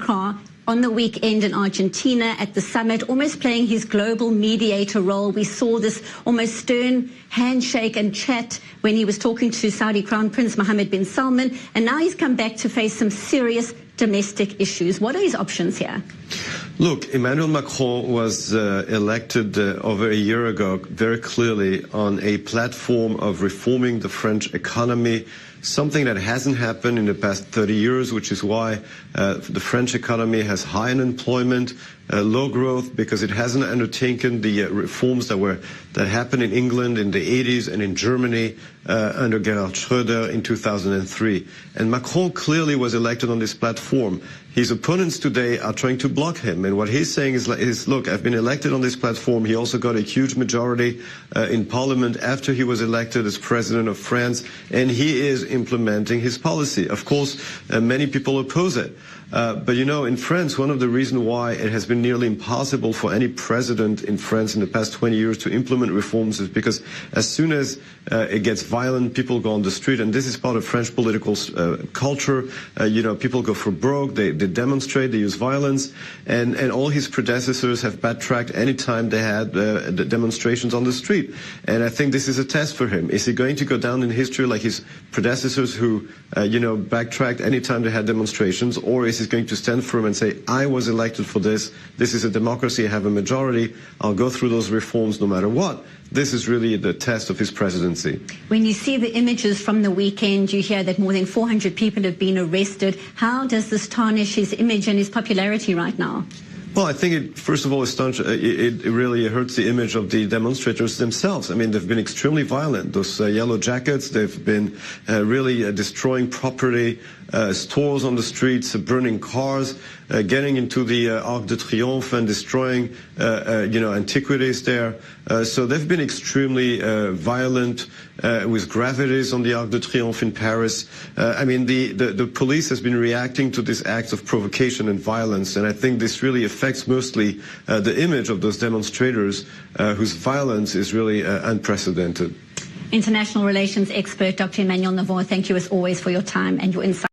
Macron on the weekend in Argentina at the summit, almost playing his global mediator role. We saw this almost stern handshake and chat when he was talking to Saudi Crown Prince Mohammed bin Salman, and now he's come back to face some serious domestic issues. What are his options here? Look, Emmanuel Macron was elected over a year ago very clearly on a platform of reforming the French economy, something that hasn't happened in the past 30 years, which is why the French economy has high unemployment, low growth, because it hasn't undertaken the reforms that happened in England in the 80s and in Germany under Gerhard Schröder in 2003. And Macron clearly was elected on this platform. His opponents today are trying to block him. And what he's saying is, look, I've been elected on this platform. He also got a huge majority in parliament after he was elected as president of France, and he is implementing his policy. Of course, many people oppose it. But you know, in France, one of the reasons why it has been nearly impossible for any president in France in the past 20 years to implement reforms is because as soon as it gets violent, people go on the street, and this is part of French political culture. You know, people go for broke, they demonstrate, they use violence, and all his predecessors have backtracked any time they had the demonstrations on the street. And I think this is a test for him. Is he going to go down in history like his predecessors who, you know, backtracked any time they had demonstrations, or is he going to stand firm and say, I was elected for this, this is a democracy, I have a majority, I'll go through those reforms no matter what? This is really the test of his presidency. When you see the images from the weekend, you hear that more than 400 people have been arrested. How does this tarnish his image and his popularity right now? Well, I think first of all, it really hurts the image of the demonstrators themselves. I mean, they've been extremely violent. Those yellow jackets, they've been really destroying property, stores on the streets, burning cars, getting into the Arc de Triomphe and destroying, you know, antiquities there. So they've been extremely violent with graffiti's on the Arc de Triomphe in Paris. I mean, the police has been reacting to these acts of provocation and violence, and I think this really affects mostly the image of those demonstrators whose violence is really unprecedented. International relations expert Dr. Emmanuel Navon, thank you as always for your time and your insight.